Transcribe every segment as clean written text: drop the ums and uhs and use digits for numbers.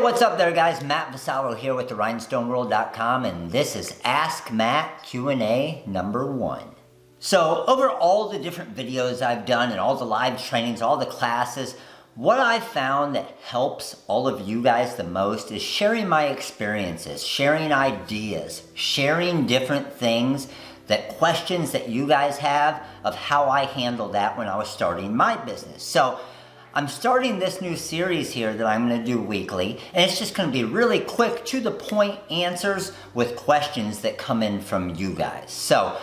What's up there, guys? Matt Vassallo here with the rhinestoneworld.com, and this is Ask Matt Q&A number 1. So over all the different videos I've done and all the live trainings, all the classes, what I've found that helps all of you guys the most is sharing my experiences, sharing ideas, sharing different things, that questions that you guys have of how I handled that when I was starting my business. So I'm starting this new series here that I'm going to do weekly, and it's just going to be really quick, to the point answers with questions that come in from you guys. So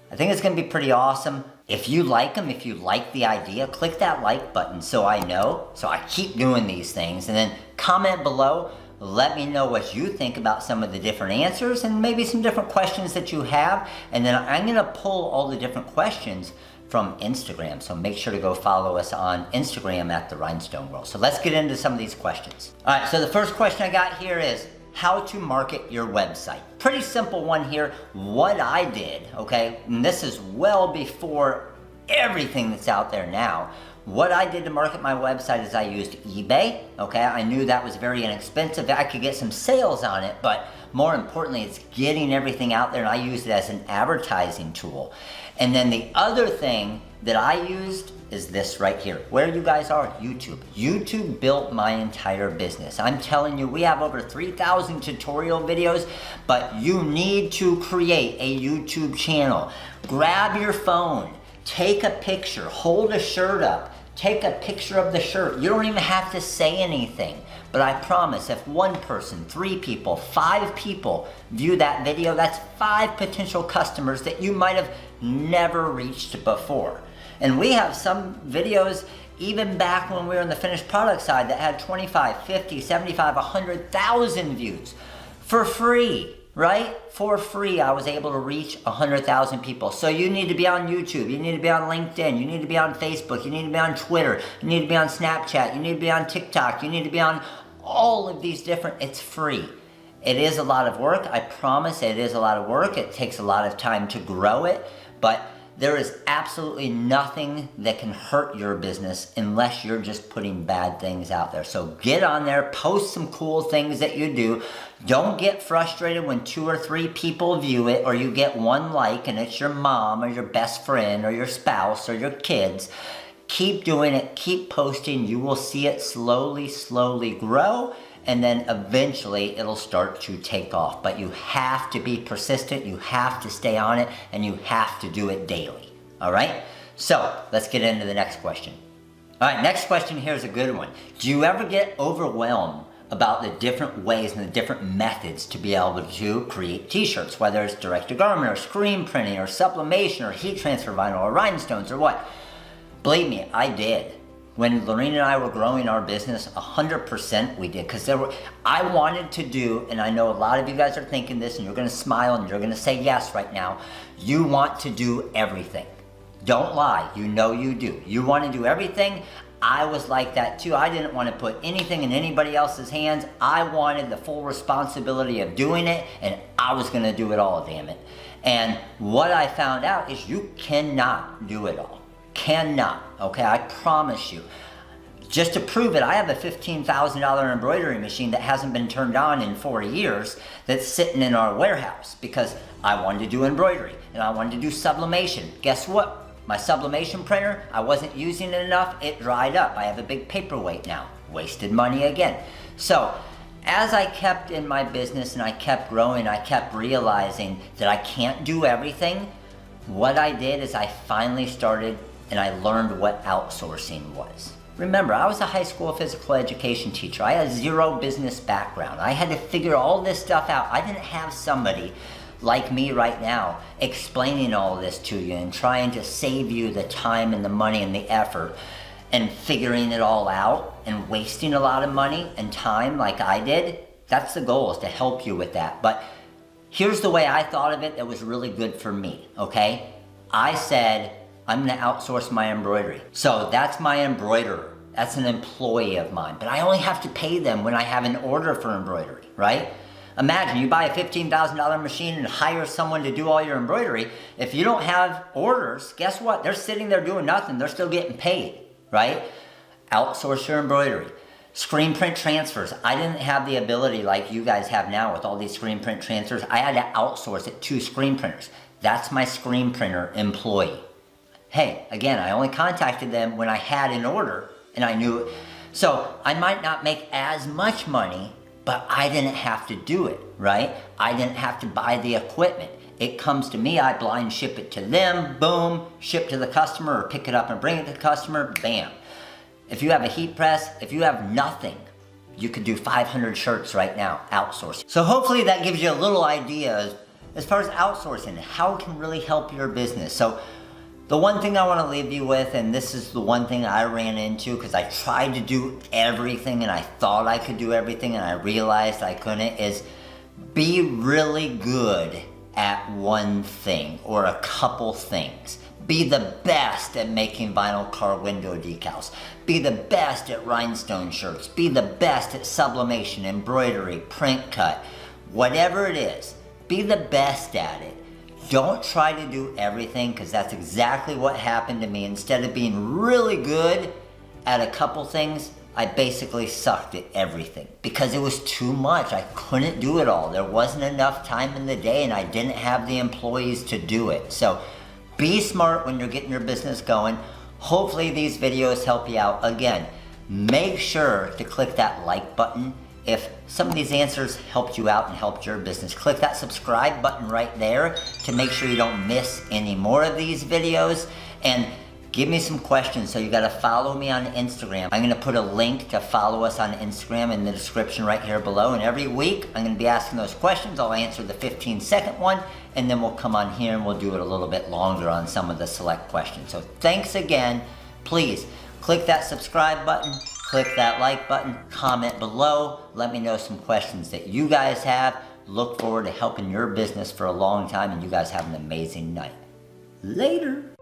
I think it's going to be pretty awesome. If you like them, if you like the idea, click that like button so I know, so I keep doing these things, and then comment below. Let me know what you think about some of the different answers and maybe some different questions that you have, and then I'm going to pull all the different questions from Instagram. So make sure to go follow us on Instagram at the Rhinestone World. So let's get into some of these questions. All right, so the first question I got here is how to market your website. Pretty simple one here. What I did, okay, and this is well before everything that's out there now. What I did to market my website is I used eBay, okay? I knew that was very inexpensive. I could get some sales on it, but more importantly, it's getting everything out there, and I used it as an advertising tool. And then the other thing that I used is this right here. Where you guys are, YouTube. YouTube built my entire business. I'm telling you, we have over 3,000 tutorial videos, but you need to create a YouTube channel. Grab your phone, take a picture, hold a shirt up, take a picture of the shirt. You don't even have to say anything. But I promise, if one person, 3 people, 5 people view that video, that's 5 potential customers that you might have never reached before. And we have some videos, even back when we were on the finished product side, that had 25, 50, 75, 100,000 views for free. Right? For free, I was able to reach 100,000 people. So you need to be on YouTube, you need to be on LinkedIn, you need to be on Facebook, you need to be on Twitter, you need to be on Snapchat, you need to be on TikTok, you need to be on all of these different, it's free. It is a lot of work, I promise it is a lot of work. It takes a lot of time to grow it, but there is absolutely nothing that can hurt your business unless you're just putting bad things out there. So get on there, post some cool things that you do. Don't get frustrated when 2 or 3 people view it, or you get 1 like and it's your mom or your best friend or your spouse or your kids. Keep doing it, keep posting. You will see it slowly grow, and then eventually it'll start to take off. But you have to be persistent, you have to stay on it, and you have to do it daily. All right? So let's get into the next question. All right, next question here is a good one. Do you ever get overwhelmed about the different ways and the different methods to be able to create t-shirts, whether it's direct-to-garment or screen printing or sublimation or heat transfer vinyl or rhinestones or what? Believe me, I did. When Lorene and I were growing our business, 100% we did, because I wanted to do, and I know a lot of you guys are thinking this, and you're going to smile and you're going to say yes right now. You want to do everything. Don't lie, you know you do. You want to do everything. I was like that too. I didn't want to put anything in anybody else's hands. I wanted the full responsibility of doing it, and I was going to do it all, damn it. And what I found out is you cannot do it all. Cannot, okay? I promise you. Just to prove it, I have a $15,000 embroidery machine that hasn't been turned on in 4 years that's sitting in our warehouse because I wanted to do embroidery and I wanted to do sublimation. Guess what? My sublimation printer, I wasn't using it enough. It dried up. I have a big paperweight now. Wasted money again. So as I kept in my business and I kept growing, I kept realizing that I can't do everything. What I did is I finally started and I learned what outsourcing was. Remember, I was a high school physical education teacher. I had 0 business background. I had to figure all this stuff out. I didn't have somebody like me right now explaining all this to you and trying to save you the time and the money and the effort and figuring it all out and wasting a lot of money and time like I did. That's the goal, is to help you with that. But here's the way I thought of it that was really good for me, okay? I said, I'm gonna outsource my embroidery. So that's my embroiderer. That's an employee of mine. But I only have to pay them when I have an order for embroidery, right? Imagine you buy a $15,000 machine and hire someone to do all your embroidery. If you don't have orders, guess what? They're sitting there doing nothing. They're still getting paid, right? Outsource your embroidery. Screen print transfers. I didn't have the ability like you guys have now with all these screen print transfers. I had to outsource it to screen printers. That's my screen printer employee. Hey, again, I only contacted them when I had an order and I knew it. So I might not make as much money, but I didn't have to do it, right? I didn't have to buy the equipment. It comes to me, I blind ship it to them, boom, ship to the customer or pick it up and bring it to the customer, bam. If you have a heat press, if you have nothing, you could do 500 shirts right now, outsourcing. So hopefully that gives you a little idea as far as outsourcing, how it can really help your business. So the one thing I want to leave you with, and this is the one thing I ran into because I tried to do everything and I thought I could do everything and I realized I couldn't, is be really good at one thing or a couple things. Be the best at making vinyl car window decals. Be the best at rhinestone shirts. Be the best at sublimation, embroidery, print cut. Whatever it is, be the best at it. Don't try to do everything because that's exactly what happened to me. Instead of being really good at a couple things, I basically sucked at everything because it was too much. I couldn't do it all. There wasn't enough time in the day and I didn't have the employees to do it. So be smart when you're getting your business going. Hopefully these videos help you out. Again, make sure to click that like button if some of these answers helped you out and helped your business. Click that subscribe button right there to make sure you don't miss any more of these videos. And give me some questions. So you gotta follow me on Instagram. I'm gonna put a link to follow us on Instagram in the description right here below. And every week I'm gonna be asking those questions. I'll answer the 15-second one and then we'll come on here and we'll do it a little bit longer on some of the select questions. So thanks again. Please click that subscribe button, click that like button, comment below. Let me know some questions that you guys have. Look forward to helping your business for a long time and you guys have an amazing night. Later.